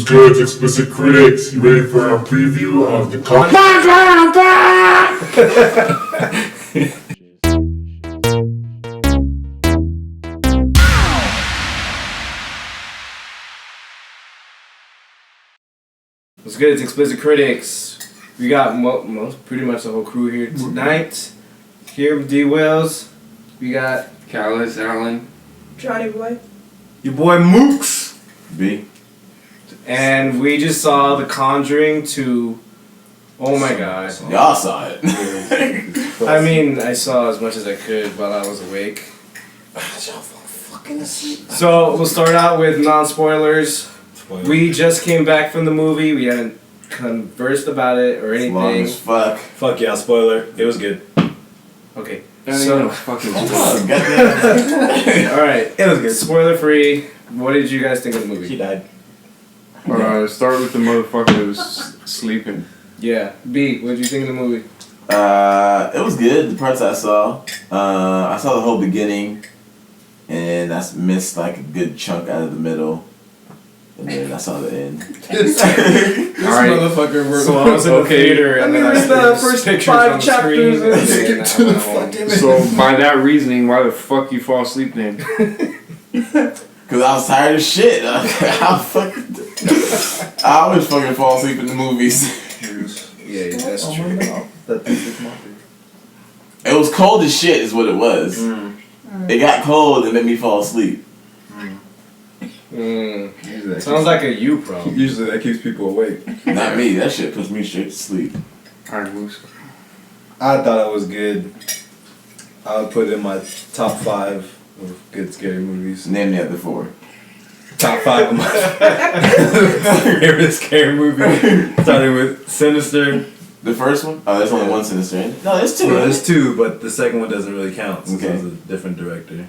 What's good, explicit critics? You ready for a preview of the What's good, it's Explicit Critics. We got pretty much the whole crew here tonight. Here with D. Wells. We got Callous Allan. Johnny Boy. your boy Mooks. B. And we just saw The Conjuring 2. Oh my god. Y'all saw it. I mean, I saw as much as I could while I was awake. So we'll start out with non-spoilers. We just came back from the movie. We haven't conversed about it or anything. Long as fuck. Fuck yeah, spoiler. It was good. Okay. So fucking Alright, it was good. Spoiler free. What did you guys think of the movie? He died. start with the motherfucker that was sleeping. Yeah. B, what did you think of the movie? It was good. The parts I saw the whole beginning, and I missed like a good chunk out of the middle, and then I saw the end. This motherfucker worked. So I was in the theater, and then I saw the first pictures 5 on the chapters screen, and then to the fucking. So by that reasoning, why the fuck you fall asleep then? Cause I was tired of shit. I always fucking fall asleep in the movies. Yeah, that's true. It was cold as shit, is what it was. It got cold and made me fall asleep. Sounds like a you problem. Usually that keeps people awake. Not me. That shit puts me straight to sleep. Alright, Mooks. I thought it was good. I would put it in my top 5 of good scary movies. Name the other 4. Top 5 of my favorite scary movie. Starting with Sinister. The first one? Oh, there's only one Sinister in it. No, there's 2. Well, there's 2, but the second one doesn't really count since Okay. it was a different director.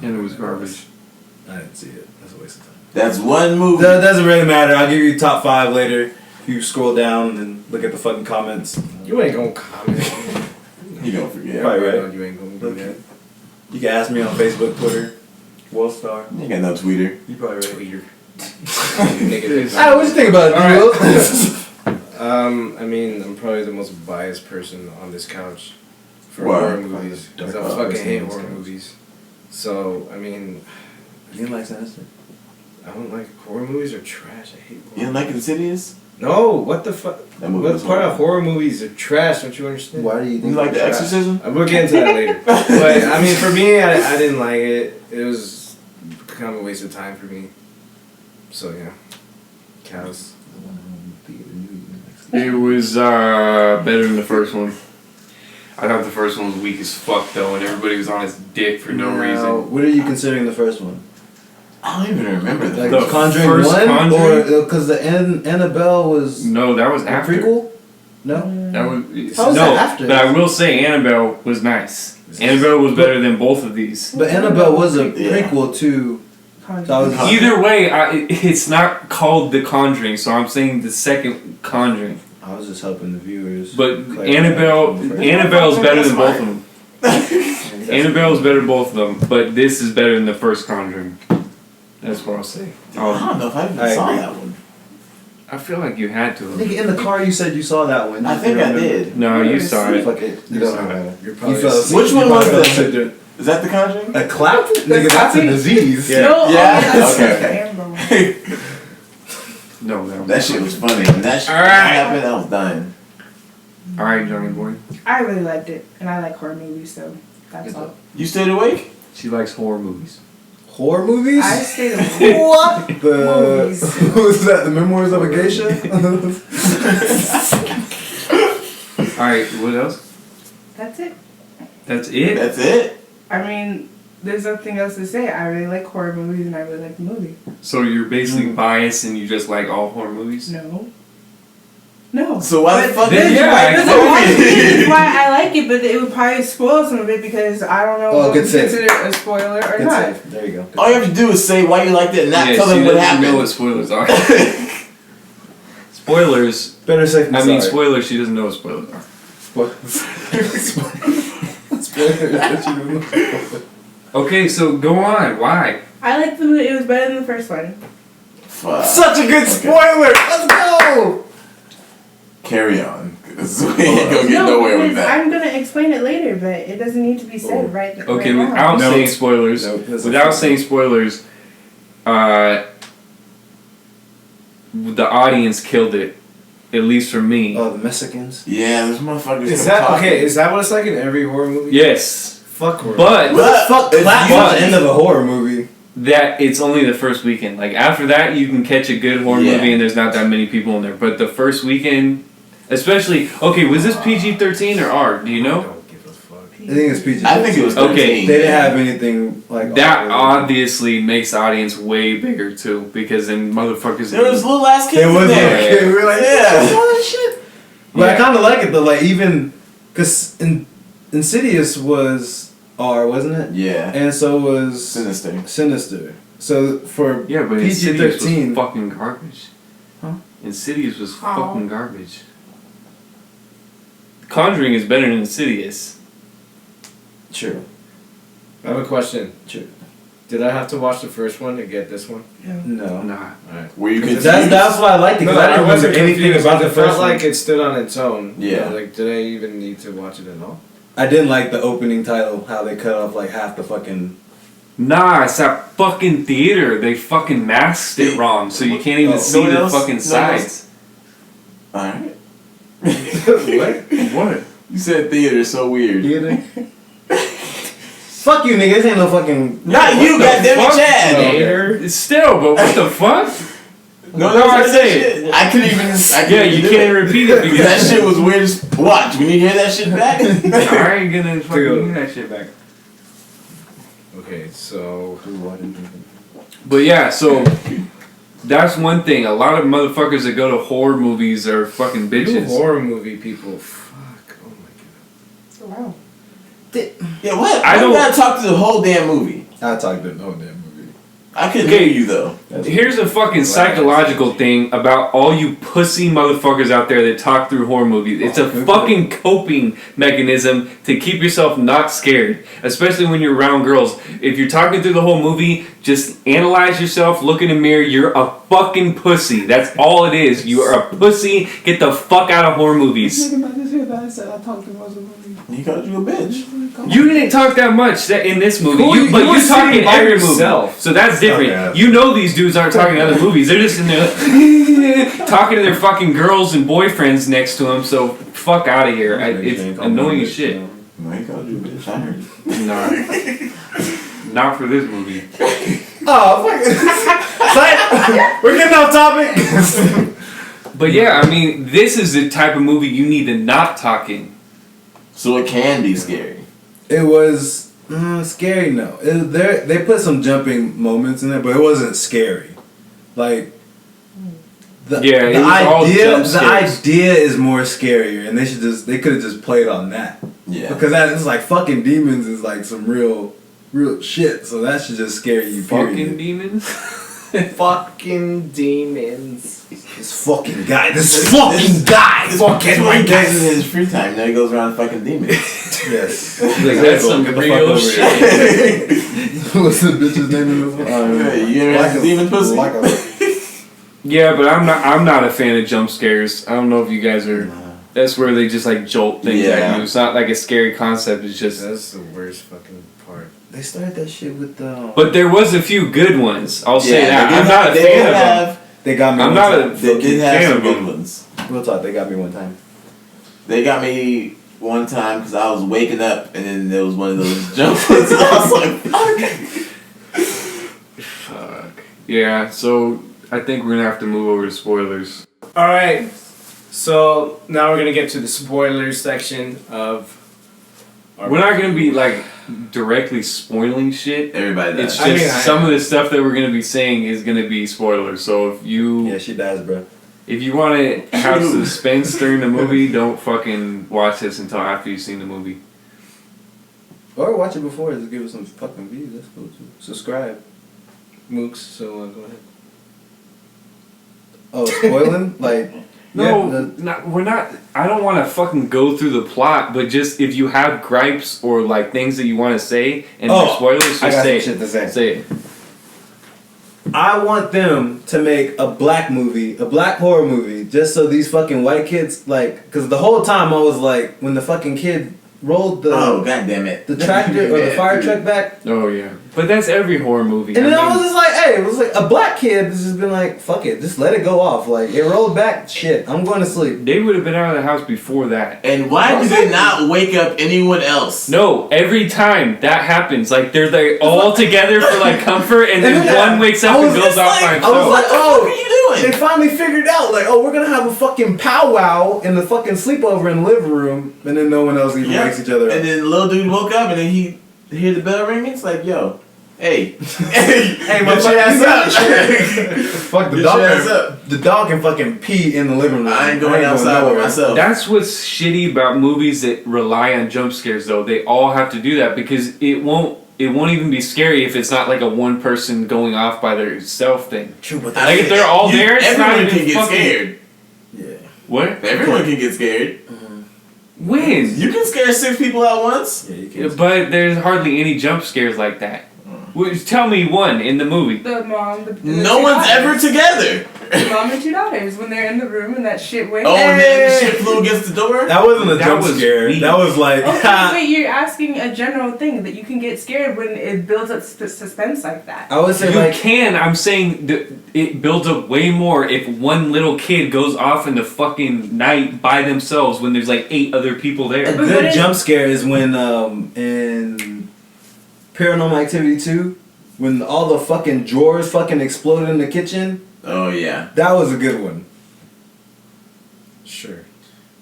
And it was garbage. I didn't see it. That's a waste of time. That's one movie. That doesn't really matter. I'll give you top 5 later. If you scroll down and look at the fucking comments. You ain't gonna comment. You gonna forget. Probably right. You ain't gonna do that. You can ask me on Facebook, Twitter, Wellstar. You ain't got no tweeter. You probably right. Tweeter. Alright, what you think about it, I mean, I'm probably the most biased person on this couch for Why? horror movies. Because I fucking hate horror movies. So, I mean, You didn't like Sinister? I don't like horror movies are trash. I hate horror. You didn't like Insidious? No, what the fuck? That movie What was part of horrible. horror movies are trash? Don't you understand? Why do you think You like The trash? Exorcism? We'll get into that later. But I mean, for me, I didn't like it. It was kind of a waste of time for me. So yeah, Callous. It was better than the first one. I thought the first one was weak as fuck though, and everybody was on his dick for no reason. What are you considering the first one? I don't even remember that. Like The Conjuring first 1? Conjuring? Or because the Annabelle was No, that was a after. prequel? No? That was How was no, that after? but I will say Annabelle was nice. Annabelle was better than both of these. But Annabelle was a Yeah. prequel to... Either way, it's not called The Conjuring, so I'm saying the second Conjuring. I was just helping the viewers. But clarify. Annabelle's better than both of them. Annabelle's better than both of them, but this is better than the first Conjuring. That's what I'll say. I don't know if I even I saw agree. that one. I feel like you had to. Nigga, in the car you said you saw that one. I think I did. No, you saw it. Fuck it. You You don't saw know. You're probably You fell asleep. Which one You was probably the- fell asleep. Is that The Conjuring? A clap? Nigga, that's a disease. Yeah. No, Yeah? okay. No, That shit was funny. When that shit Alright. happened, I was dying. Alright, Johnny boy. I really liked it, and I like horror movies, so that's all. You stayed awake? She likes horror movies. Horror movies? I stayed awake. What? Movies. Was that the Memoirs of a Geisha? Alright, what else? That's it. That's it? That's it? I mean, there's nothing else to say. I really like horror movies, and I really like the movie. So you're basically biased and you just like all horror movies? No. No. So why the fuck Then did you yeah, like I the That's why, movie? this is why I like it, but it would probably spoil some of it because I don't know Oh, if good it's save. considered a spoiler or Good not. save. There you go. All you have to do is say why you liked it and not Yeah, tell she them what doesn't know happened. what spoilers are. Spoilers. Better safe than I mean, sorry. spoilers, she doesn't know what spoilers are. Spoilers. Okay, so go on. Why? I like the movie. It was better than the first one. Fuck. Such a good spoiler. Let's go. Carry on. 'Cause we ain't gonna get nowhere with because that. I'm gonna explain it later, but it doesn't need to be said right now. Okay, right without now. saying spoilers, the audience killed it. At least for me. Oh, the Mexicans. Yeah, those motherfuckers. Is kept that talking. okay? Is that what it's like in every horror movie? Yes. Fuck horror. But What the fuck? It's Clap usually- at the end of a horror movie. that it's only the first weekend. Like after that, you can catch a good horror Yeah. movie and there's not that many people in there. But the first weekend, especially. Okay, was this PG-13 or R? Do you I know? don't give a fuck. I think it's PG. I think it was 13. Okay. They didn't have anything like That R-rated. obviously makes the audience way bigger too, because then motherfuckers. There was little ass kids There was in there. a kid. We were like, Yeah. all that shit. But I kind of like it though. Like even, cause Insidious was R, wasn't it? Yeah. And so was Sinister. Sinister. So for Yeah, but PG-13 Insidious was fucking garbage. Huh? Insidious was How? fucking garbage. Conjuring is better than Insidious. True. I have a question. True. Did I have to watch the first one to get this one? No. Nah. Alright. Were you confused? That's why I liked it because I didn't remember anything about the It first felt one. like it stood on its own. Yeah. Like, did I even need to watch it at all? I didn't like the opening title, how they cut off like half the fucking. Nah, it's that fucking theater. They fucking masked it wrong, so you can't even Oh. see No one the else? fucking No one else? sides. Alright. What? You said theater, so weird. Theater. Fuck you, nigga. This ain't no fucking. Not you, goddammit, Chad! Theater? Still, but what the fuck? No, How I that say shit. I couldn't even. Yeah, you do can't it. repeat it because That shit was weird as. Watch, when you hear that shit back. I ain't gonna fucking do that shit back. Okay, so. But yeah, so that's one thing. A lot of motherfuckers that go to horror movies are fucking You bitches. horror movie people. Fuck. Oh my god. Wow. Yeah, what? I I don't don't- gotta talk to the whole damn movie. I talked to the whole damn movie. I couldn't Okay. hear you though. Here's a fucking psychological thing about all you pussy motherfuckers out there that talk through horror movies. It's a fucking coping mechanism to keep yourself not scared, especially when you're around girls. If you're talking through the whole movie, just analyze yourself, look in the mirror, you're a fucking pussy. That's all it is. You are a pussy. Get the fuck out of horror movies. He called you a bitch. You didn't talk that much in this movie, Cool, but you were you talk in sitting by every yourself. movie. So that's different. Okay. You know these dudes aren't talking in other movies. They're just in there talking to their fucking girls and boyfriends next to them. So fuck out of here. It's annoying as shit. No, he called you a bitch. I heard. Nah. Not for this movie. Oh, fuck. We're getting off topic. But yeah, I mean, this is the type of movie you need to not talk in. So it can be scary. It was scary. No, they put some jumping moments in there, but it wasn't scary. Like the Yeah, it was all jump the scares. idea is more scarier, and they could have just played on that Yeah. because that is like fucking demons is like some real shit. So that should just scare you. Fucking Period. demons. Fucking demons. This fucking guy. This fucking guy. This Fucking what my he does guy. in his free time. Now he goes around fucking demons. Yes. Like, that's some Get the fuck real over shit. here. What's the bitch's name in the Hey, you ever had demon pussy? Yeah, but I'm not a fan of jump scares. I don't know if you guys are. That's where they just like jolt things Yeah. at you. It's not like a scary concept. It's just. That's the worst fucking part. They started that shit with the. But there was a few good ones. I'll say Yeah, that. they did I'm not a have- they fan did of them. have- They got me. I'm one not time. a They did have fan some of good them. ones. Real talk. They got me one time. They got me one time because I was waking up and then there was one of those jump ones and I was like, Fuck. Yeah. So I think we're gonna have to move over to spoilers. Alright, so now we're gonna get to the spoilers section of. We're not gonna be like directly spoiling shit. everybody died. It's just I mean, some of the stuff that we're gonna be saying is gonna be spoilers. So if you Yeah, she dies, bro. if you want to have True. suspense during the movie, don't fucking watch this until after you've seen the movie. Or watch it before. Just give us some fucking views. That's cool too. Subscribe. Mooks, so go ahead. Oh, spoiling? Like. No, Yeah, we're not. I don't want to fucking go through the plot, but just if you have gripes or like things that you want to say and Oh, they're spoilers, I just got say some it. shit to say. Say it. I want them to make a black movie, a black horror movie, just so these fucking white kids, like, because the whole time I was like, when the fucking kid rolled the god damn it. the tractor or the fire truck back, Oh yeah, but that's every horror movie. and then I mean, was just like, hey, it was like a black kid has just been like, fuck it, just let it go off. Like, it rolled back, shit, I'm going to sleep. they would have been out of the house before that. And why did they not wake up anyone else? No, every time that happens, like they're like all together for like comfort, and then Yeah. one wakes up I was and goes just off by like- himself. I was like, What oh, are you doing? they finally figured out, like, oh, we're gonna have a fucking powwow in the fucking sleepover in the living room, and then no one else even Yeah. wakes each other up. And then the little dude woke up and then he hear the bell ringing. It's like, yo, hey, hey, Hey, get your ass up. Fuck, the Get dog your ass can, up. the dog can fucking pee in the living room. I ain't going outside by nowhere. myself. That's what's shitty about movies that rely on jump scares, though. They all have to do that because it won't even be scary if it's not like a one person going off by their self thing. True, but Like, if they're all there, it's not everyone even can get fucking- scared. yeah. What? Everyone can get scared. When? You can scare 6 people at once. Yeah, you can. But there's hardly any jump scares like that. Tell me one in the movie. The mom, the No two one's ever daughters. together. The mom and 2 daughters when they're in the room and that shit went. Oh, and then the shit flew against the door. That wasn't a That jump was scare. weak. That was like, Okay, wait, you're asking a general thing that you can get scared when it builds up suspense like that. I would say You like, can. I'm saying that it builds up way more if one little kid goes off in the fucking night by themselves when there's like 8 other people a there. But good what jump scare is when in Paranormal Activity 2, when all the fucking drawers fucking exploded in the kitchen. Oh yeah, That was a good one. Sure.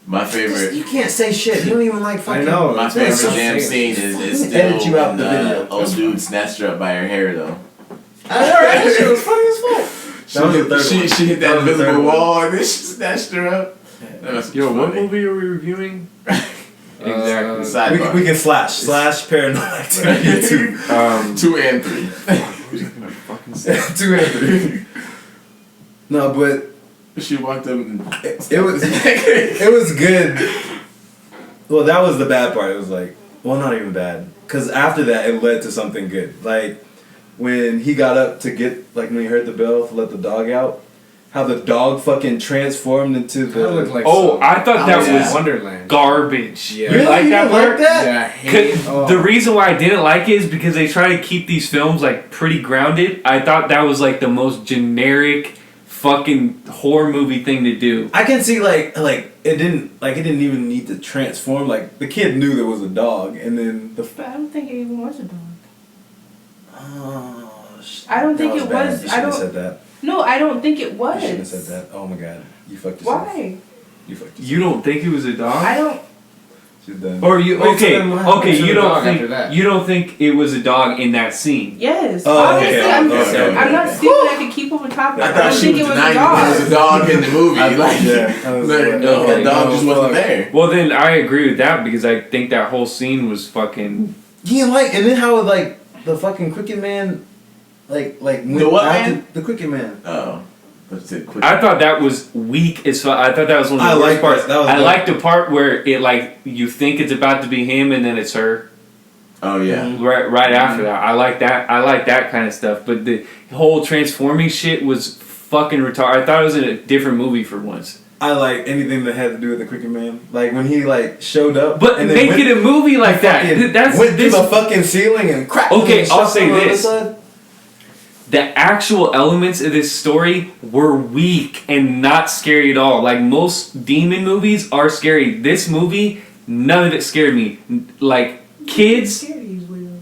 my favorite. You can't say shit. You don't even like fucking. I know. My That's favorite so damn serious. scene is Edit still you out when the video. old dude snatched her up by her hair though. I know, right? That shit was funny as fuck. That was the third one. She hit That that was the third invisible one. wall and then she snatched her up. That was Yo, what funny. movie are we reviewing? Exactly. Sidebar. We can slash Paranormal Activity 2. 2 and 3. Fucking sick. 2 and 3. No, but She walked up and it was good. Well, that was the bad part. It was like, well, not even bad, because after that it led to something good. Like when he got up to get, like when he heard the bell to let the dog out, how the dog fucking transformed into That looked the. like Oh, I thought that yeah. was Wonderland. garbage. Yeah. You Really? like You that didn't part? like that? Yeah, I hate it. Oh. The reason why I didn't like it is because they try to keep these films like pretty grounded. I thought that was like the most generic fucking horror movie thing to do. I can see like it didn't even need to transform. Like the kid knew there was a dog, and then the. But I don't think it even was a dog. Oh, I don't think it bad. was- You I shouldn't have don't- said that. No, I don't think it was. You shouldn't have said that. Oh my god, you fucked yourself. Why? You fucked yourself. You don't think it was a dog? I don't. She's done. Or you Wait, so okay? then what happened Okay, to you the don't dog think after that? you don't think it was a dog in that scene? Yes. Oh, Obviously, okay. I'm, Okay. I'm not stupid. I can keep up with topic. I I thought don't she think was it was a denying that there was dog. a dog in the movie. I- Like, yeah, I was like, like, no, that dog no, just wasn't fuck. there. Well, then I agree with that because I think that whole scene was fucking. Yeah, like, and then how like the fucking Cricket Man, like went The what after- man? The Cricket Man. Oh, let's say quick. I thought that was weak as fuck. I thought that was one of I the worst like parts. that. That was I good. like the part where it like you think it's about to be him and then it's her. Oh yeah. Right after that. I like that. I like that kind of stuff. But the whole transforming shit was fucking retarded. I thought it was in a different movie for once. I like anything that had to do with the Cricket Man. Like when he like showed up, But and then make went, it a movie like fucking that. That's went this. through the fucking ceiling and cracked. Okay, and I'll shot say on the other this. side. The actual elements of this story were weak and not scary at all. Like most demon movies are scary. This movie, none of it scared me. Like kids. Scaries will.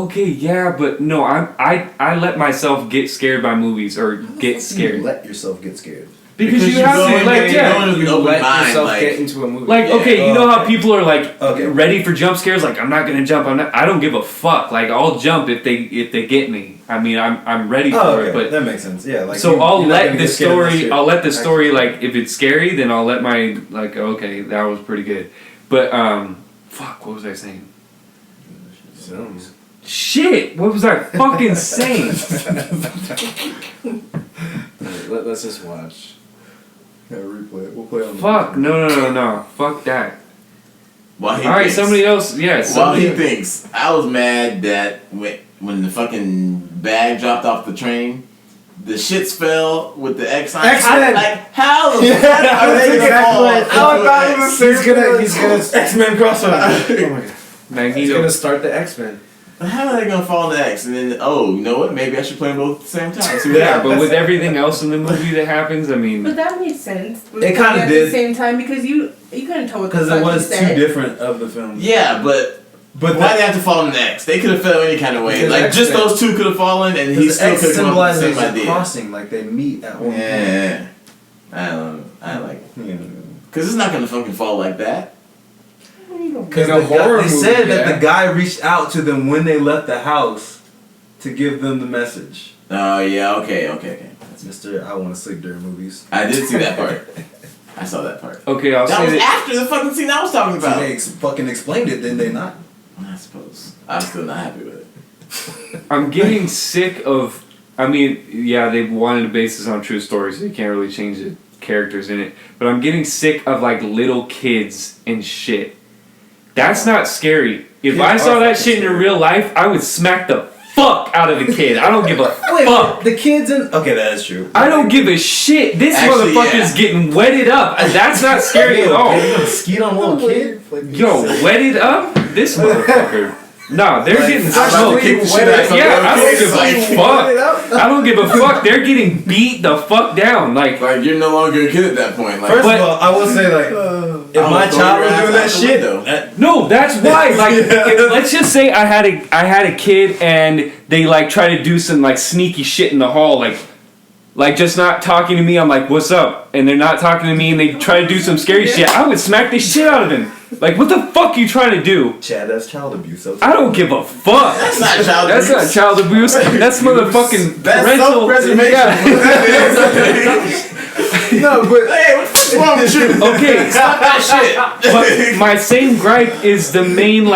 Okay, yeah, but no, I let myself get scared by movies or get You scared let yourself get scared. because you you have go to in like there, yeah. you You Open let mind, yourself like- get into a movie. Like Yeah. okay, you know how Okay. people are like Okay. ready for jump scares. Like I'm not gonna jump. I don't give a fuck. Like I'll jump if they get me. I mean I'm ready for Oh, it. okay, But that makes sense. Yeah, like so you- I'll you're not let gonna the get scared of that story. shit. I'll let the story like if it's scary, then I'll let my like okay that was pretty good. But fuck, what was I saying? Shit, what was I fucking saying? Let's just watch. Yeah, replay it. We'll play on. Fuck, no, fuck that. While he All right, thinks. somebody else. Yeah, While he somebody. thinks, I was mad that when the fucking bag dropped off the train, the shits fell with the X sign. X-Men. Like how the fuck I are was they exactly gonna fall? what I into thought an it X? He's gonna X-Men crossover. oh my god. He's Magneto. gonna start the X-Men. How are they gonna fall into X? And then you know what? Maybe I should play them both at the same time. See what Yeah, happens. but with everything else in the movie that happens, I mean, But that made sense. It kinda At did. the same time because you couldn't tell what the Because fuck it was he two said. different of the films. Yeah, but why they have to fall into X? They could have fell any kind of way. Because Like just X-Men. those two could have fallen, and he Because still X could have come up with the symbolizes same a idea. crossing, like they meet at one Yeah, I don't. I like it. point. Cause it's not gonna fucking fall like that. Because In a horror they movie, said that yeah. the guy reached out to them when they left the house to give them the message. Oh yeah, okay. That's Mr. I want to sleep during movies. I did see that part. I saw that part. okay, I'll That say was that. after the fucking scene I was talking So about. they fucking explained it, then they not. I suppose. I'm still not happy with it. I'm getting sick of. I mean, yeah, they wanted to base this on true stories, so you can't really change the characters in it. But I'm getting sick of like little kids and shit. That's not scary. If Kids I saw are that fucking shit in scary. real life, I would smack the fuck out of the kid. I don't give a Wait, fuck. the kids in. Okay, that is true. I don't give a shit. This Actually, motherfucker's getting wetted up. That's not scary at all. You're gonna skeet on a little kid? Yo, wetted up? This motherfucker. Nah, they're getting I'm about to smoked. kick the shit out of some Yeah, little I don't kids, give like- a fuck. I don't give a fuck. They're getting beat the fuck down. Like, Like you're no longer a kid at that point. Like First But- of all, I will say, like, if I'm my gonna throw child your was ass doing that out the shit, window. no, that's why. Like, let's just say I had a kid and they like try to do some like sneaky shit in the hall, like just not talking to me. I'm like, what's up? And they're not talking to me and they try to do some scary shit. I would smack the shit out of him. Like, what the fuck you trying to do? Chad, that's child abuse. So I don't give a fuck. That's not child That's abuse. not child abuse. That's motherfucking That's parental. self-preservation. Yeah. No, but Hey, what the fuck's wrong with you? Okay, Stop that shit. but my same gripe is the main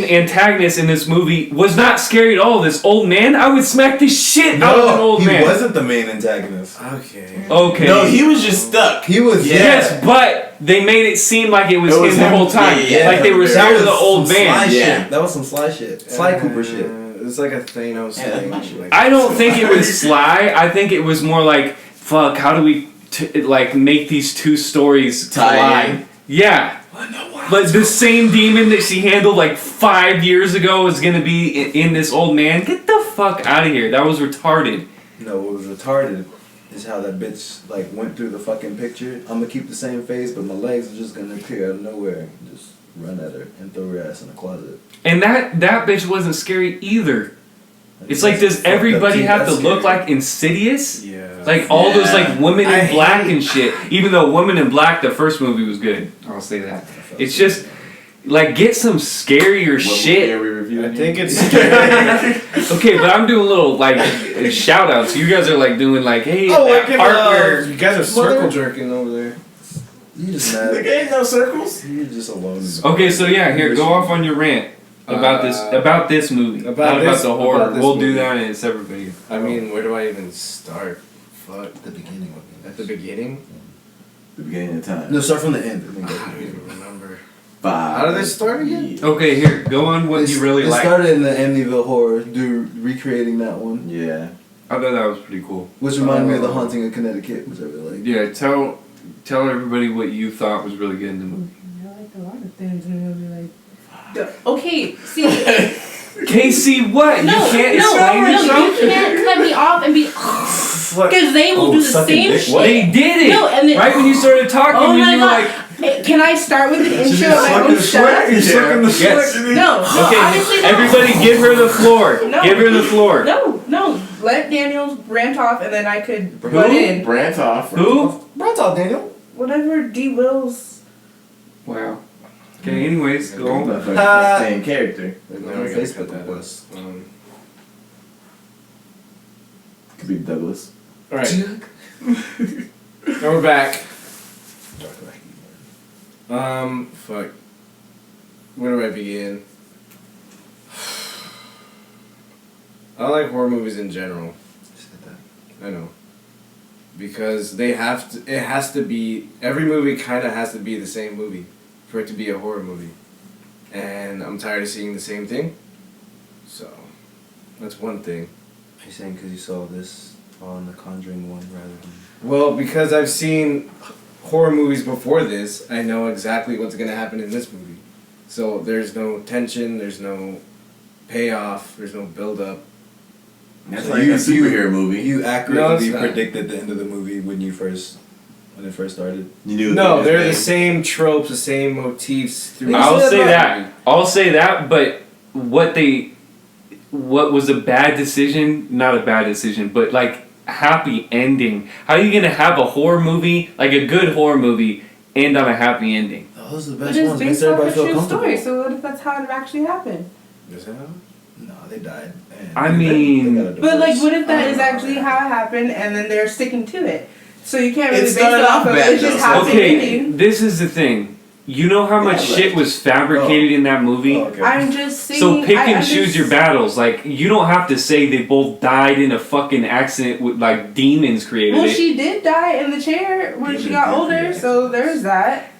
antagonist in this movie was not scary at all. This old man, I would smack the shit out of an old he man. wasn't the main antagonist. Okay. Okay. No, he was just stuck. He was. Yeah. Yes, but they made it seem like it was It was him the him. whole time. Yeah, Like they were that scared was of the old some Sly man. Yeah. shit. That was some Sly shit. Sly Cooper shit. It's like a Thanos Yeah, thing. that's my shit. I don't think it was Sly. I think it was more like, fuck, how do we like make these two stories Tie collide? in. Yeah. But the same demon that she handled like 5 years ago is gonna be in this old man. Get the fuck out of here. That was retarded. No, what was retarded is how that bitch like went through the fucking picture. I'm gonna keep the same face, but my legs are just gonna appear out of nowhere and just run at her and throw her ass in the closet. And that bitch wasn't scary either. It's like, does Fucked up everybody too, have to that's look scary. like Insidious? Yeah. Like all those like Yeah. women I in black hate- and shit. Even though Women in Black, the first movie was good. I'll say that. It's just like get some scarier What shit. movie are we reviewing I think here? it's Okay, but I'm doing little like shout outs. You guys are like doing like, hey, Oh, that artwork. you guys are circle jerking over there. You just There mad. ain't no circles. You're just alone. Okay, so yeah, here, go off on your rant about this movie, about not this- about the horror. about this We'll do movie. that in a separate video. I mean, where do I even start? Fuck. The beginning. At the beginning? The beginning of time. No, start from the end. I don't even remember. 5. How did this start again? Okay, here, go on what you really it like. started in the Amityville Horror, recreating that one, Yeah. I thought that was pretty cool. which reminded me of The Haunting of Connecticut, which I really like. Yeah, tell everybody what you thought was really good in the movie. I liked a lot of things in the movie. Okay, see. Casey, what? No, you can't no, explain no, yourself? you can't cut me off and be because they will do the sucking same dick? shit. What? They did it! No, and then, Right when you started talking, oh and my you were god! like, Can I start with an intro of my own stuff? You're sucking the Yes. No, okay, obviously not. everybody give her the floor. No. Give her the floor. No. Let Daniel rant off and then I could Who? butt in. Brant off. Who? Right off, Daniel. Whatever D. Wills. Wow. Okay, anyways, go on. Motherfucker, same character. They're Now going we on gotta Facebook cut that with out. us. Could be Douglas. Alright. Now we're back. Fuck. Where do I begin? I like horror movies in general. I know. Because they have to, it has to be, every movie kind of has to be the same movie for it to be a horror movie. And I'm tired of seeing the same thing. So, that's one thing. You're saying because you saw this on the Conjuring one rather than... Well, because I've seen horror movies before this, I know exactly what's gonna happen in this movie. So there's no tension, there's no payoff, there's no build up. That's So like a superhero movie. You No, accurately it's not. predicted the end of the movie when it first started. You knew No, it was they're bad. the same tropes, the same motifs throughout. I'll say that, but what was a bad decision, not a bad decision, but like happy ending. How are you gonna have a horror movie, like a good horror movie, end on a happy ending? Those are the But best it's ones. based Makes off everybody a feel true comfortable. story, so what if that's how it actually happened? Is that how? No, they died. And I they mean- got a But like, divorce. what if that I is don't know. actually how it happened, and then they're sticking to it? So you can't It really base started it off off of bad, it's just though, happy so- Okay, ending. this is the thing. You know how much Yeah, shit was fabricated in that movie? Oh, okay. I'm just saying. So pick I and choose your battles. Like, you don't have to say they both died in a fucking accident with, like, demons created Well, it. she did die in the chair when she Demons got did older, create so there's that.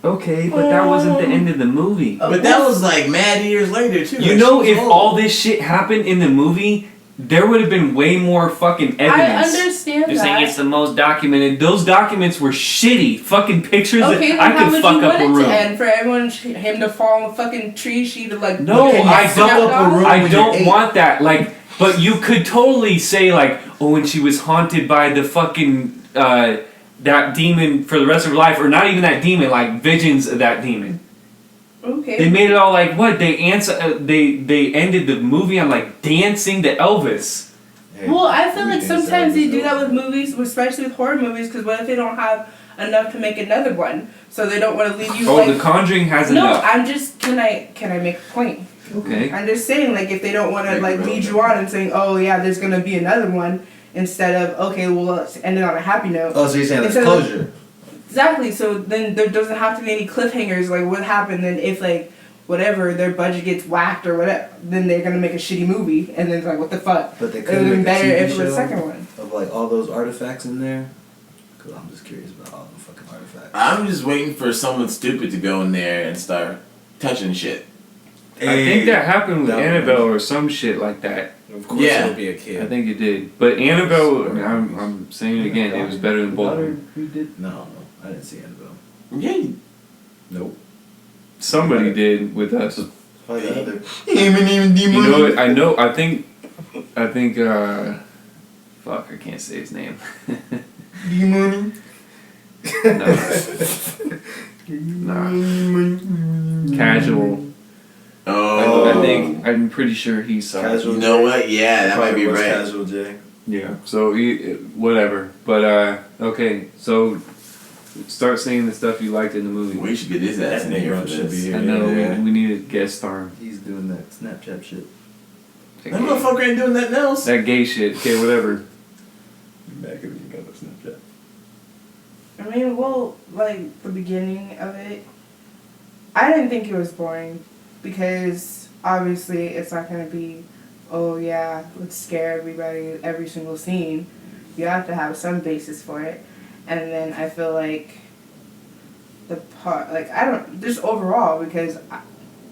Okay, but that wasn't the end of the movie. But that was like mad years later too. You Like, know, she was if old. all this shit happened in the movie, there would have been way more fucking I evidence. understand You're saying that. it's the most documented. Those documents were shitty. Fucking pictures Okay, that then I how could would fuck you up want a it room. to end? For everyone, him to fall in a fucking tree, she to like. No, get I fucked don't. up? I don't want that. Like, but you could totally say like, oh, when she was haunted by the fucking that demon for the rest of her life, or not even that demon, like visions of that demon. Okay. They made it all like what? They ended the movie on like dancing to Elvis. Hey, Well, I feel we like did sometimes they sell do that this with movies, especially with horror movies, because what if they don't have enough to make another one? So they don't want to leave you Oh, like. The Conjuring has No, enough. I'm just. Can I make a point? Okay. I'm just saying, like, if they don't want to like lead you on and saying, oh yeah, there's gonna be another one, instead of okay, well let's end it on a happy note. Oh, so you're saying that's Instead of- closure? Exactly. So then there doesn't have to be any cliffhangers. Like what happened then if like whatever their budget gets whacked or whatever, then they're gonna make a shitty movie, and then it's like what the fuck. But they It could would have been make a better TV if it was show the second one. of like all those artifacts in there. Cause I'm just curious about all the fucking artifacts. I'm just waiting for someone stupid to go in there and start touching shit. I think that happened with That one. Annabelle or some shit like that. Of course, Yeah. it'll be a kid. I think it did. But Annabelle, I'm saying it again, it was better than both of them. Who did? No, I didn't see Annabelle. Yeah. Nope. Somebody did with us. Oh yeah, other. You know what? I think, fuck, I can't say his name. No. Casual. Oh. I'm pretty sure he saw it. Casual. You know what? Yeah, that might Probably be was right. Casual J. Yeah, so whatever. But, okay, so start saying the stuff you liked in the movie. We should get his ass in here for should be this. here. I know, Yeah. we need a guest star. He's doing that Snapchat shit. That motherfucker ain't doing nothing else. That gay shit. Okay, whatever. Back if you got the Snapchat. I mean, well, like the beginning of it, I didn't think it was boring because obviously it's not gonna be, oh yeah, let's scare everybody every single scene. You have to have some basis for it, and then I feel like the part, like I don't, just overall because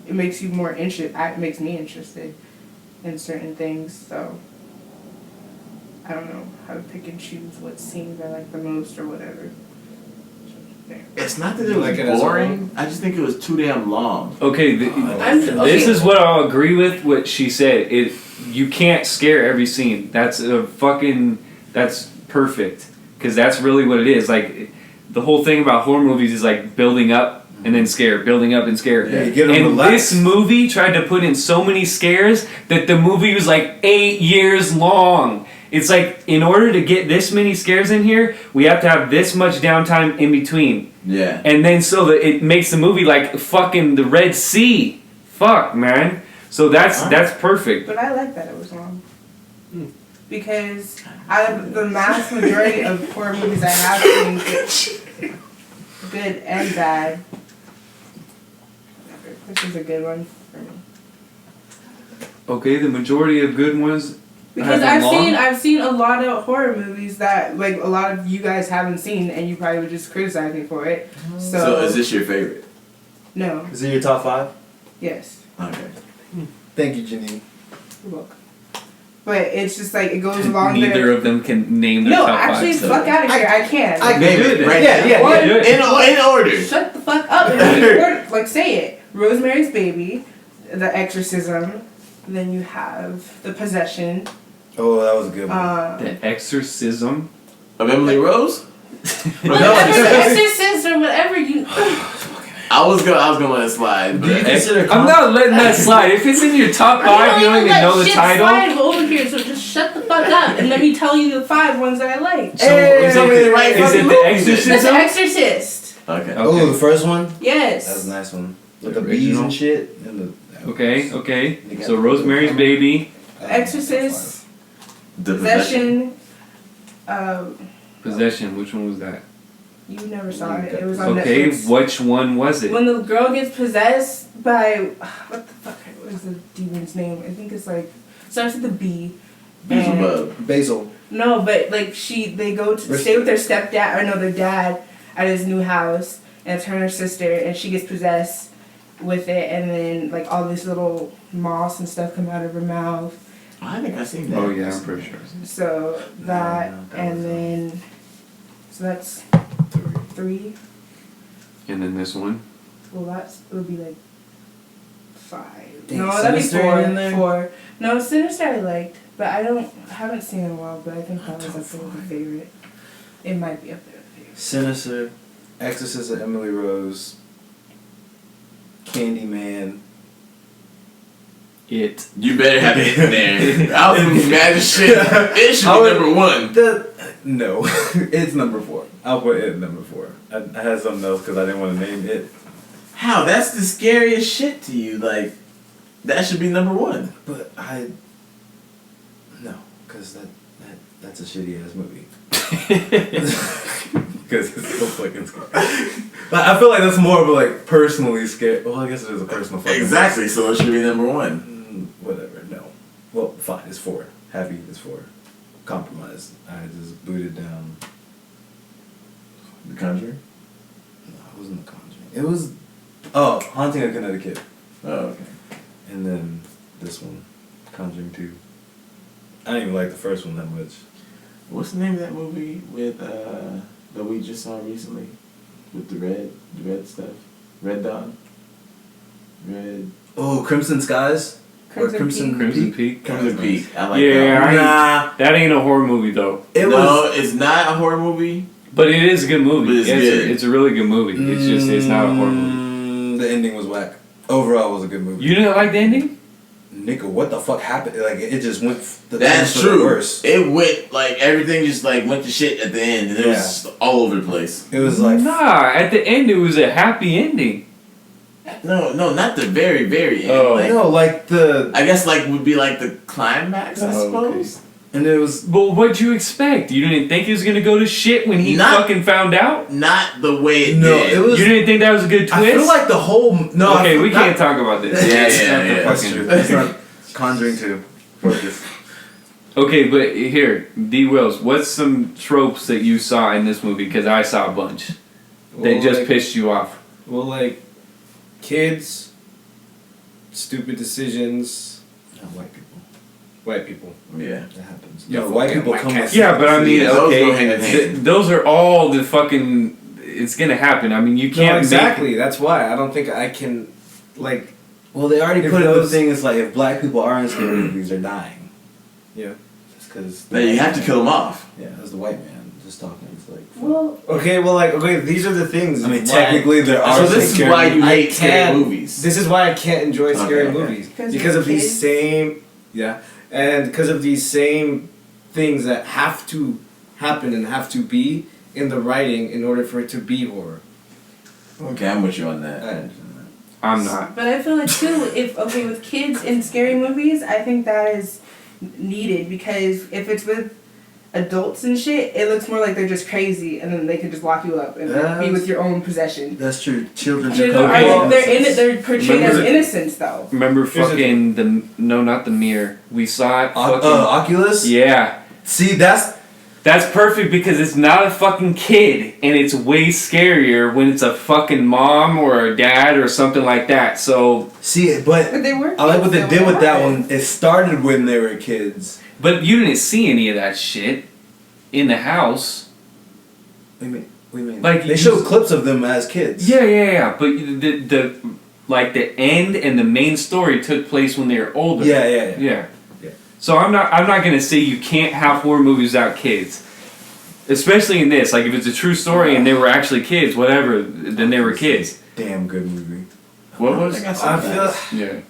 it makes you more interested. It makes me interested in certain things, so. I don't know how to pick and choose what scenes I like the most or whatever. It's not that it You was like it as a boring. I just think it was too damn long. Okay, I'm- this okay. is what I'll agree with. What she said. You can't scare every scene. That's that's perfect because that's really what it is. Like the whole thing about horror movies is like building up and then scare, building up and scare. Yeah, you get 'em and relaxed. this movie tried to put in so many scares that the movie was like 8 years long. It's like in order to get this many scares in here, we have to have this much downtime in between. Yeah. And then so that it makes the movie like fucking the Red Sea. Fuck, man. So that's perfect. But I like that it was long. Because out of the mass majority of horror movies I have seen, good and bad, this is a good one for me. Okay, the majority of good ones. Because have been long. I've seen a lot of horror movies that like a lot of you guys haven't seen, and you probably would just criticize me for it. So is this your favorite? No. Is it your top 5? Yes. Okay. Thank you, Janine. You're welcome. But it's just like it goes along Neither there. of them can name their No, top actually, five. fuck out of here. I can. I Name can do it it. right Yeah, now. yeah, yeah. In order. Shut the fuck up and then you order, like say it. Rosemary's Baby, The Exorcism, then you have The Possession. Oh, that was a good one. The Exorcism. Of Emily Rose? Whatever, The Exorcist or whatever you. I was gonna let it slide. Do you But consider I'm not letting that slide. If it's in your top five, you don't even know the title. Slide over here, so just shut the fuck up and let me tell you the 5 ones that I like. So is it The That's The Exorcism? Exorcist. okay. Oh, the first one? Yes. That was a nice one. With The the bees original? and shit. And the, Okay. So Rosemary's Baby, Exorcist, The Possession. Possession. Possession. Which one was that? You never saw it. It was on Okay, Netflix. which one was it? When the girl gets possessed by what the fuck? What is the demon's name? I think it's like starts with the B. Beelzebub. Basil. No, but like they go to stay with their stepdad or no, their dad at his new house, and it's her and her sister, and she gets possessed with it, and then like all these little moths and stuff come out of her mouth. I think I've seen that. Oh yeah, I'm pretty sure. So that, No, that and was then so that's 3. And then this one. Well, that's it would be like 5. Dang, No, that'd be Sinister 4. in there? 4. No, Sinister I liked, but I haven't seen it in a while. But I think that was up there with my favorite. It might be up there with favorite. Sinister. Exorcist of Emily Rose. Candyman. It. You better have it in there. I was gonna be mad as shit. It should I be would- number 1. No, it's number 4. I'll put it at number 4. I had something else because I didn't want to name it. How? That's the scariest shit to you. Like, that should be number 1. But no, because that's a shitty ass movie. Because it's so fucking scary. But I feel like that's more of a like personally scary. Well, I guess it is a personal fucking Exactly, so it should be number 1. Whatever, no. Well, fine, it's 4. Happy is 4. Compromise. I just booted down. The Conjuring? No, it wasn't The Conjuring. It was. Oh, Haunting of Connecticut. Oh, okay. And then this one, Conjuring 2. I didn't even like the first one that much. What's the name of that movie with that we just saw recently? With the red stuff? Red Dawn? Red Oh, Crimson Skies? Crimson Crimson Peak. Crimson Peak. I like Yeah, that. Nah. That ain't a horror movie though. It No, was. it's not a horror movie. But it is a good movie. But it's Yeah, good. it's a really good movie. It's just it's not a horror movie. The ending was whack. Overall, it was a good movie. You didn't like the ending? Nigga, what the fuck happened? Like, it just went. That's for the true. worse. It went like everything just like went to shit at the end, and it was Yeah. just all over the place. It was like. Nah, at the end it was a happy ending. No, not the very end. Oh. Like, No, like the. I guess like would be like the climax, I Oh, suppose. And it was. But what'd you expect? You didn't think it was gonna go to shit when he Not- fucking found out? Not the way it No, did. it was. You didn't think that was a good twist? I feel like the whole. No, I okay, feel we not- can't talk about this. Yeah, It's yeah, not the yeah. That's fucking- true. That's not Conjuring 2. Focus. Okay, but here, D. Wills, what's some tropes that you saw in this movie? Because I saw a bunch that Well, just like- pissed you off. Well, like kids, stupid decisions, White people. white people. Yeah. That happens. Yeah, No, white fucking people white come cats. with. Yeah, but I mean, Yeah, those go hand in okay, hand. those are all the fucking. It's gonna happen. I mean, you No, can't exactly. That's why I don't think I can, like, Well, they already If put it. The those- thing is, like, if black people are in scary movies, they're dying. yeah. Just because. Then you have to kill them off. Yeah, as the white man just talking. It's like. Well, Okay, these are the things. I mean, why- technically, there are. So some this is scary why you movies. I hate scary can't- movies. This is why I can't enjoy scary Okay. movies Because because you're of these kids? same, and because of these same things that have to happen and have to be in the writing in order for it to be horror. Okay, I'm with you on that. I understand that. I'm not. but I feel like too, with kids in scary movies, I think that is needed because if it's with adults and shit, it looks more like they're just crazy and then they can just lock you up and be with your own possession. That's true. Children. Children Okay. are they're portrayed as Remember the- innocents though. Remember Here's the fucking not the mirror. We saw it. Fucking, Oculus. yeah. See, that's That's perfect because it's not a fucking kid, and it's way scarier when it's a fucking mom or a dad or something like that. So See, but But they were. I like what they kids, did with that were. one. It started when they were kids. but you didn't see any of that shit in the house. What do you mean? Like, They you showed just- clips of them as kids. Yeah. But the end and the main story took place when they were older. Yeah. Yeah. So I'm not gonna say you can't have horror movies without kids. Especially in this. Like if it's a true story and they were actually kids, whatever, then they were kids. Damn good movie. What was? I feel. Yeah.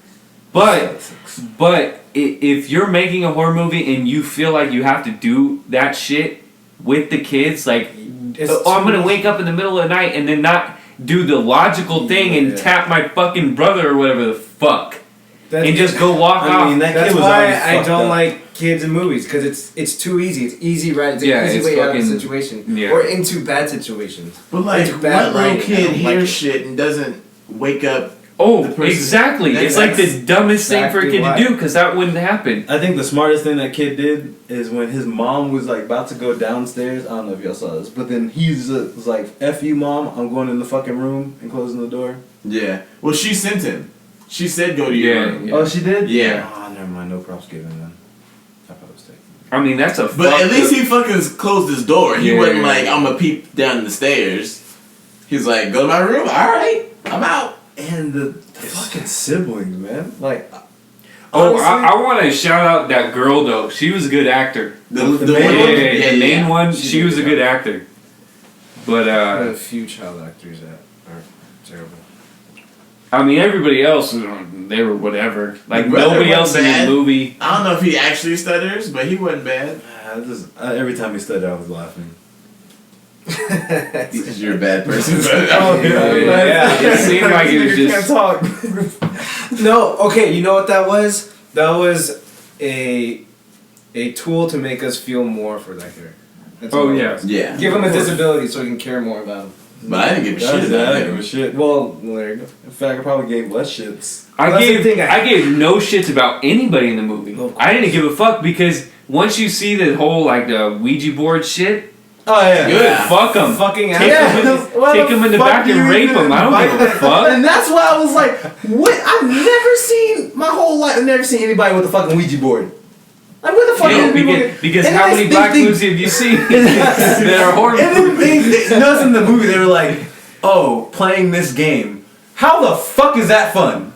But if you're making a horror movie and you feel like you have to do that shit with the kids, like I'm gonna wake up in the middle of the night and then not do the logical thing and tap my fucking brother or whatever the fuck. And just go walk off. I mean, that That's kid was why already I fucked don't up. like kids in movies because it's too easy. It's easy, right? It's an Yeah, easy it's way out of a fucking- situation yeah. or into bad situations. But like, It's bad what little writing. I kid don't like hears it. shit and doesn't wake up? Oh, the person- exactly. That's- It's like the dumbest thing for a exactly kid why. to do because that wouldn't happen. I think the smartest thing that kid did is when his mom was like about to go downstairs. I don't know if y'all saw this, but then he was like, "F you, mom! I'm going in the fucking room and closing the door." Yeah. Well, she sent him. She said go to your Yeah. room. Oh, she did. Yeah. Oh, never mind. No props given then. I thought it was taken. I mean, that's a But fucked at least up- he fucking closed his door. He Yeah. wasn't like, I'm gonna peep down the stairs. He's like, go to my room. All right, I'm out. And the fucking siblings, man. Like, Oh, honestly, I want to shout out that girl though. She was a good actor. The main one- one? The main one. She She did was a good good actor. But a few child actors that are terrible. I mean, everybody else, they were whatever. Like The brother nobody else wasn't in bad. the movie. I don't know if he actually stutters, but he wasn't bad. every time he stood there, I was laughing. Because you're a bad person. Yeah, it seemed like it was just. talk. No, okay, you know what that was? That was a tool to make us feel more for that character. That's Oh all it yeah. was. Yeah. Give him a disability so we can care more about him. But I didn't give a shit I about didn't give a him. shit. Well, there you go. In fact, I probably gave less shits. I That's the gave thing, I gave no shits about anybody in the movie. Of I didn't give a fuck because once you see the whole like the Ouija board shit, Oh yeah. good, fuck them. Fucking Take asshole. him in the back and rape him. I don't give a fuck. And that's why I was like, what? I've never seen my whole life. I've never seen anybody with a fucking Ouija board. Like what the fuck? Yeah, are people because and how then many they- black they- movies have you seen that are horror And then movies? they notice in the movie they were like, oh, playing this game. How the fuck is that fun?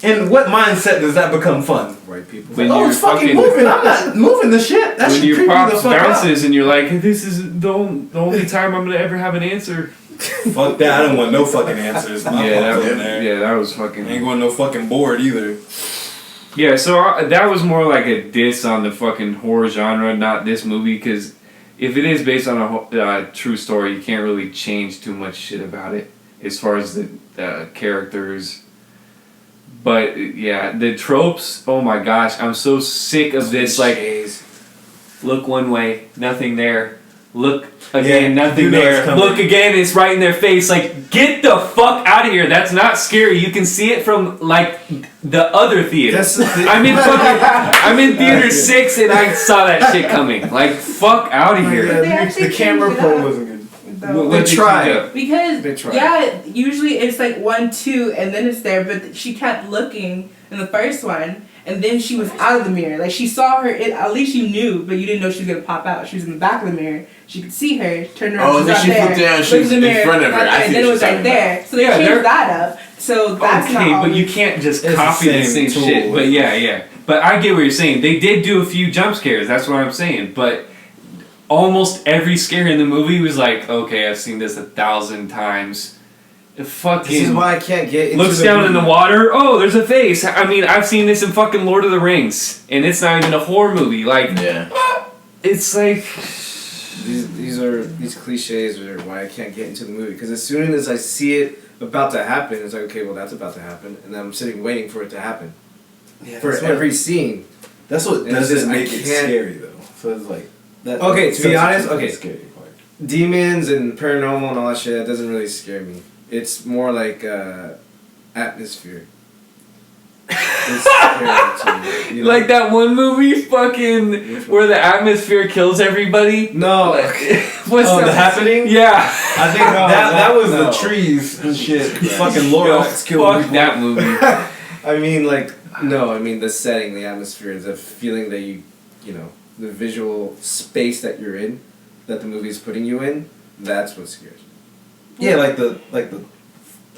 In what mindset does that become fun? White people. When Oh, you're it's fucking moving. I'm not moving the shit. That when shit your creep me the pops fuck out. bounces and you're like, this is the only time I'm gonna ever have an answer. Fuck that. I don't want no fucking answers. My Yeah, pops that in was, there. yeah, that was I ain't fucking. going no fucking board either. Yeah, so that was more like a diss on the fucking horror genre, not this movie, because if it is based on a true story, you can't really change too much shit about it as far as the characters. But yeah, the tropes, oh my gosh, I'm so sick of this, like, look one way, nothing there. Look again, Yeah, nothing you know it's there. coming. Look again, it's right in their face. Like, get the fuck out of here. That's not scary. You can see it from like the other theater. That's the thing. I'm in theater 6 and I saw that shit coming. Like, fuck out of here. But they actually The camera changed it pull up. wasn't good. Though. What did you tried. do? Because They tried. yeah, usually it's like 1, 2, and then it's there. But she kept looking in the first one, and then she was out of the mirror. Like she saw her. At least you knew, but you didn't know she was gonna pop out. She was in the back of the mirror. She could see her. Turned around. Oh, she's then not she there. flipped down, Looked she was in the in mirror, front of her. not I there, see and then it what was you're like talking there. So they Yeah, they're- changed that up. So that's not Okay, but always- you can't just It's the copy the same same tool. shit. But yeah. But I get what you're saying. They did do a few jump scares. That's what I'm saying. But almost every scare in the movie was like, okay, I've seen this 1,000 times. This is Fucking why I can't get into looks the down movie. in the water. Oh, there's a face. I mean, I've seen this in fucking Lord of the Rings, and it's not even a horror movie. Like, Yeah. it's like, These cliches are why I can't get into the movie because as soon as I see it about to happen, it's like okay, well that's about to happen, and then I'm sitting waiting for it to happen Yeah, for every scene. That's what It's doesn't just, I make it can't- scary though. So it's like that. Okay, to be substitutes honest, the okay. scary part. Demons and paranormal and all that shit that doesn't really scare me. It's more like atmosphere. is scary to me. You know? Like that one movie, fucking, where the atmosphere kills everybody. No. What's Oh, that? The Happening? Yeah. I think that was the trees and shit. Fucking Lorax killed Fuck people. that movie. I mean, like, no, I mean the setting, the atmosphere, the feeling that you know, the visual space that you're in, that the movie is putting you in, that's what scares me. Yeah, like the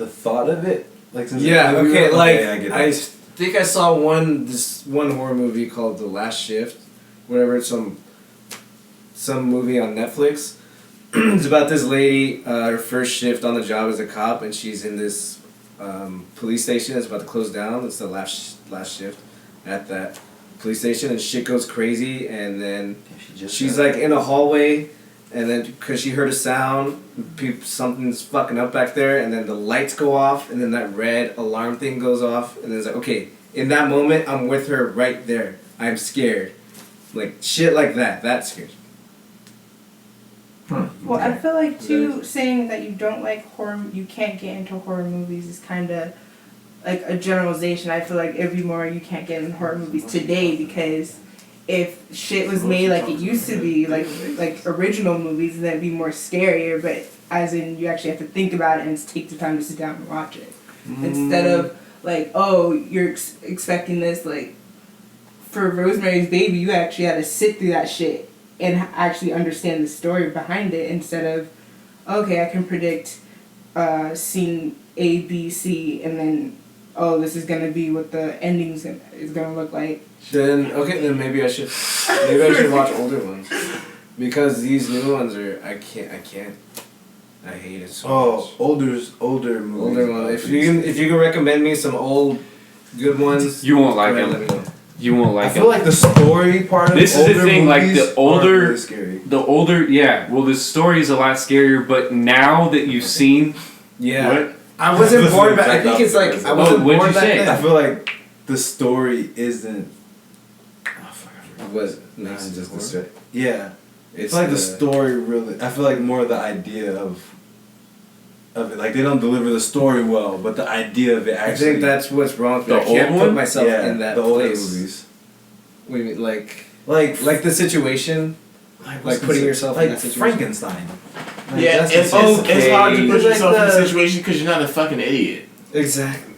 thought of it. Like since Yeah, the movie- okay, like, I get I that. think I saw this one horror movie called The Last Shift, whatever, it's some movie on Netflix. It's about this lady, her first shift on the job as a cop, and she's in this police station that's about to close down. It's the last shift at that police station, and shit goes crazy, and then she's like in a hallway, and then because she heard a sound, something's fucking up back there, and then the lights go off, and then that red alarm thing goes off, and then it's like, okay, in that moment, I'm with her right there. I'm scared. Like, shit like that. That scares me. Well, I feel like too, saying that you don't like horror, you can't get into horror movies is kind of like a generalization. I feel like it'd be more you can't get in horror movies today because if shit was made like it used to be, like original movies, then it'd be more scarier. But as in, you actually have to think about it and take the time to sit down and watch it instead of like, oh, you're expecting this. Like for Rosemary's Baby, you actually had to sit through that shit and actually understand the story behind it instead of, okay, I can predict scene A, B, C, and then, oh, this is gonna be what the ending's is gonna look like. Then maybe I should watch older ones because these new ones are I can't I hate it so much. older movies. Older ones. If you can recommend me some old good ones, You won't like let them. me know. You won't like I them. feel like the story part of This is the older thing, like, movies the older- are really scary. The older, yeah, well, the story is a lot scarier, but now that you've seen, Yeah. What? I wasn't This is bored back. I exact think it's like opposite. I wasn't what'd bored you back say? I then. feel like the story isn't. Oh fuck! I forgot. Was Nah, makes it just the horror? straight. Yeah, It's it's like the story really. I feel like more the idea of it. Like they don't deliver the story well, but the idea of it I actually. think that's what's wrong with me. The I can't old put one? myself yeah, in that the older place. movies. What do you mean, like Like the situation, like putting yourself in like that situation. Frankenstein. Like, Yeah, that's it's okay. hard to put It's like yourself in the the- situation because you're not a fucking idiot. Exactly.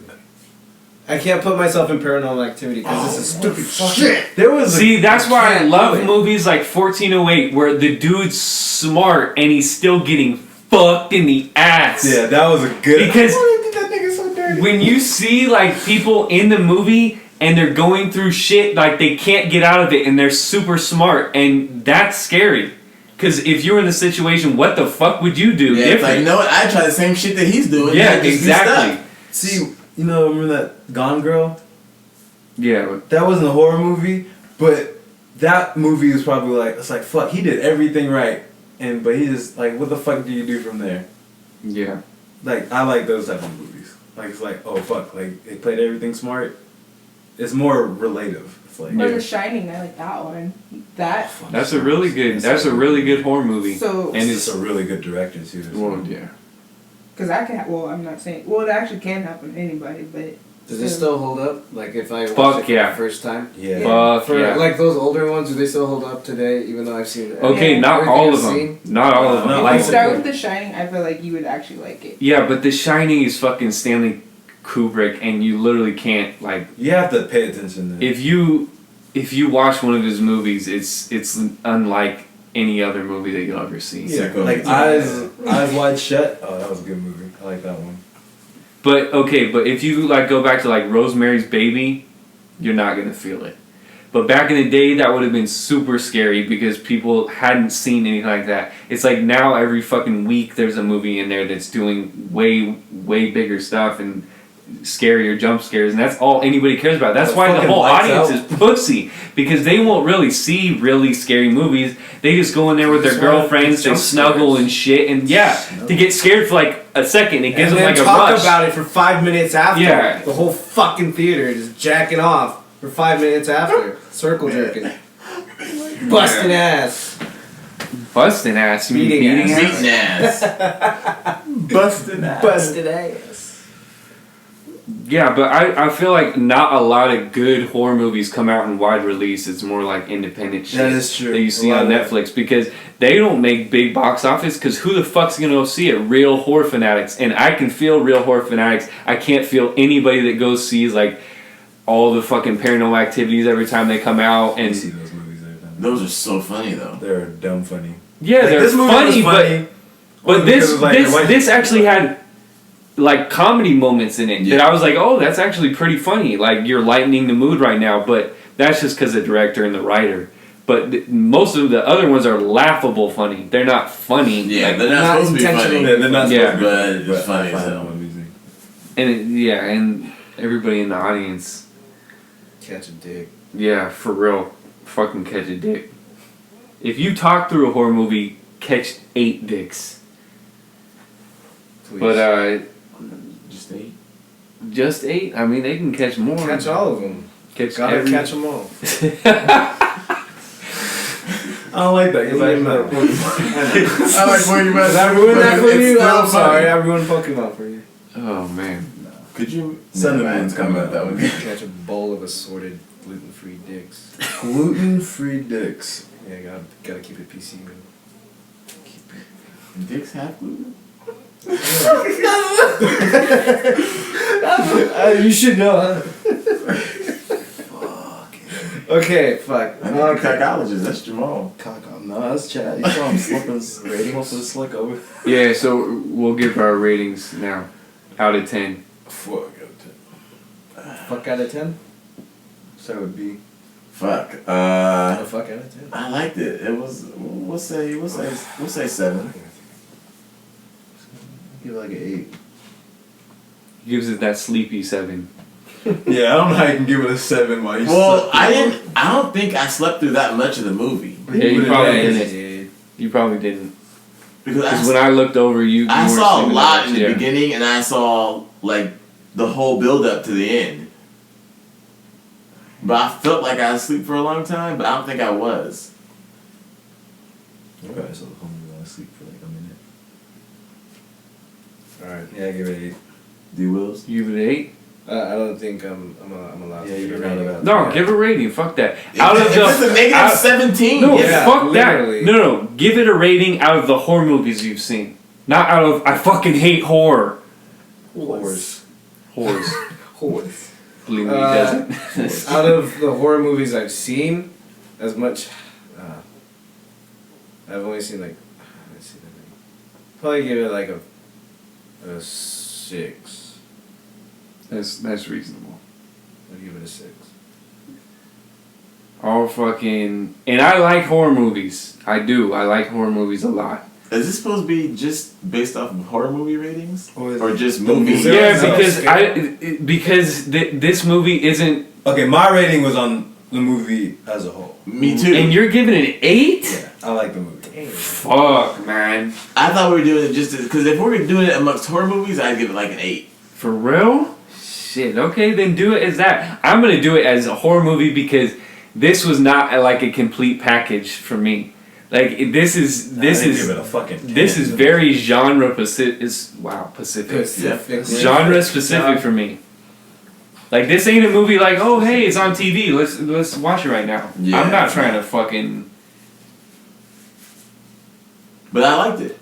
I can't put myself in Paranormal Activity because it's a stupid shit. There was see, that's why I can't love do it. movies like 1408, where the dude's smart and he's still getting fucked in the ass. Yeah, that was a good. Because Why did that nigga so dirty? when you see like people in the movie and they're going through shit like they can't get out of it and they're super smart, and that's scary. Because if you were in the situation, what the fuck would you do Yeah, it's like, different? you know what? I try the same shit that he's doing. Yeah, and I just be exactly. stuck. See, you know, remember that Gone Girl? Yeah, That wasn't a horror movie, but that movie was probably like, it's like, fuck, he did everything right, but he just, like, what the fuck do you do from there? yeah. Like, I like those type of movies. Like, it's like, oh, fuck, like, they played everything smart. It's more relative. It's like, Or The Shining, I like that one. That, That's a really good. That's a really good horror movie. so, And and it's it's a really good director, too. well, yeah. because that can, well, I'm not saying, well, it actually can happen to anybody, but. Does it still hold up? Like if I Fuck watched it for yeah. the first time? Yeah. Fuck For yeah. like those older ones, do they still hold up today? Even though I've seen Okay, Yeah. not everything all I've of them. seen? Not all of them. No, If I you like start it. with The Shining, I feel like you would actually like it. Yeah, but The Shining is fucking Stanley Kubrick, and you literally can't like. You have to pay attention then. If you watch one of his movies, it's unlike any other movie that you'll ever see. Yeah, Psycho. like Eyes Wide Shut. Oh, that was a good movie. I like that one. But if you like go back to like Rosemary's Baby, you're not gonna feel it. But back in the day, that would have been super scary because people hadn't seen anything like that. It's like now every fucking week there's a movie in there that's doing way bigger stuff and scarier jump scares, and that's all anybody cares about. That's why the Fucking whole Lights audience is pussy, because they won't really see really scary movies. They just go in there with their Just want girlfriends, they jump snuggle scares. and shit, and yeah, to get scared for like a second. It gives And them then like a talk rush. about it for 5 minutes after. Yeah. The whole fucking theater is jacking off for 5 minutes after. Circle jerking. Busting ass. Busting ass, you mean Beating beating ass. ass? Beating ass. Busting ass. Busted ass. Yeah, but I feel like not a lot of good horror movies come out in wide release. It's more like independent shit That is true. that you see A lot on of Netflix because they don't make big box office because who the fuck's gonna go see it? Real horror fanatics. And I can feel real horror fanatics. I can't feel anybody that goes sees like all the fucking Paranormal Activities every time they come out. I And see those movies every time. Those are so funny though. They're dumb funny. yeah, Like, they're this movie funny, was funny, but only because it was like, this actually had like comedy moments in it that I was like, oh, that's actually pretty funny. Like you're lightening the mood right now, but that's just because the director and the writer. But most of the other ones are laughable funny. They're not funny. Yeah, like, they're not supposed to be funny. Yeah, they're not Yeah. supposed to be But it's funny I find as them hell. amusing. and everybody in the audience, Catch a dick. yeah, for real, fucking catch a dick. If you talk through a horror movie, catch 8 dicks. Please. But Just 8. just 8. I mean, they can catch more. catch all of them. Catch Gotta every- catch them all. I don't like that. I like Pokemon. Did I ruin that for It's you? still I'm funny. sorry. I ruined Pokemon for you. Oh man. Could you Send Never them mind, in, come out. that would be. Catch a bowl of assorted gluten-free dicks. Gluten-free dicks. Yeah, gotta keep it PC, man. Dicks have gluten? You should know, huh? Okay, fuck. I think Okay. psychologist, that's Jamal. No, that's Chad. You saw him slipping his ratings with slick over. Yeah, so we'll give our ratings now. Out of 10. Fuck. Fuck out of 10? So it would be. Fuck. Oh, fuck out of 10. I liked it. It was. We'll say 7. Give it like an 8. Gives it that sleepy 7. Yeah, I don't know how you can give it a 7 while you Well, slept. I don't think I slept through that much of the movie Yeah, you probably Yeah, didn't. dude. You probably didn't. because Because when I looked over, you I weren't saw a sleeping lot that in much, the yeah. beginning, and I saw like the whole build up to the end. But I felt like I was asleep for a long time, but I don't think I was. Okay, so the homie went to sleep for like a minute. Alright. Yeah, I give it an 8. D Wills. You give it 8? I don't think I'm allowed Yeah, to you're give not a rating. allowed. No, Yeah. give a rating. Fuck that. If Out of it's a the negative out- 17. No, Yeah, fuck literally. that. No, give it a rating out of the horror movies you've seen. Not out of I fucking hate horror. Horse. Horrors. Horse. Believe me, he doesn't. Out of the horror movies I've seen, as much. I've only seen like. Let's see, probably give it like a 6. That's reasonable. I'll give it a 6. All fucking and I like horror movies. I do. I like horror movies a lot. Is this supposed to be just based off of horror movie ratings, Or is or it- just Don't movies? be- Yeah, no, because this movie isn't. Okay, my rating was on the movie as a whole. Me too. And you're giving it an 8? Yeah, I like the movie. Fuck, man. I thought we were doing it just because if we were doing it amongst horror movies, I'd give it like an 8. For real? Shit. Okay, then do it as that. I'm gonna do it as a horror movie because this was not like a complete package for me. Like this is Give it a fucking 10. this is very genre Pacific. Pacific. Pacific. Genre specific for me. Like this ain't a movie like, oh hey, it's on TV. Let's watch it right now. Yeah. I'm not trying to fucking. But I liked it.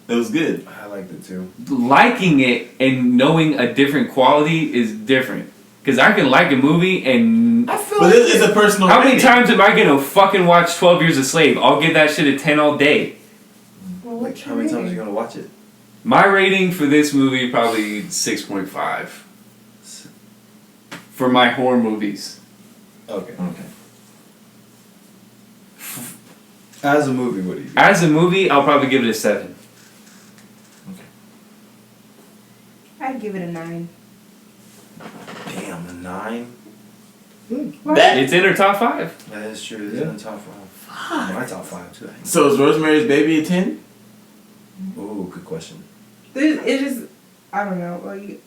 It was good. I liked it too. Liking it and knowing a different quality is different. Cause I can like a movie and I feel But it's a personal. how many rating. times am I gonna fucking watch 12 Years a Slave? I'll give that shit a 10 all day. Well, Like, what's how your many times are rating? you gonna watch it? My rating for this movie probably 6.5 for my horror movies. Okay. Okay. As a movie, what do you? As a movie, I'll probably give it a 7. I'd give it a 9. Damn, a 9. What? That- It's in her top 5. That is true. It's Yeah. in the top 5. My top 5 too. So is Rosemary's Baby a 10? Ooh, good question. It just, I don't know. Like,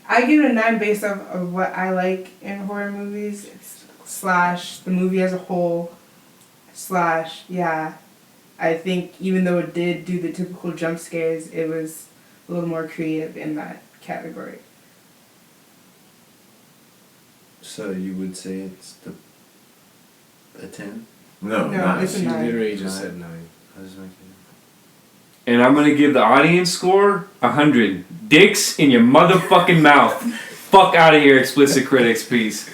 I give it a 9 based off of what I like in horror movies, / the movie as a whole, / yeah. I think even though it did do the typical jump scares, it was a little more creative in that category. So you would say it's a 10? No, No, not. it's a She 9. literally just said 9. I was making And I'm gonna give the audience score 100. Dicks in your motherfucking mouth. Fuck out of here, explicit critics, peace.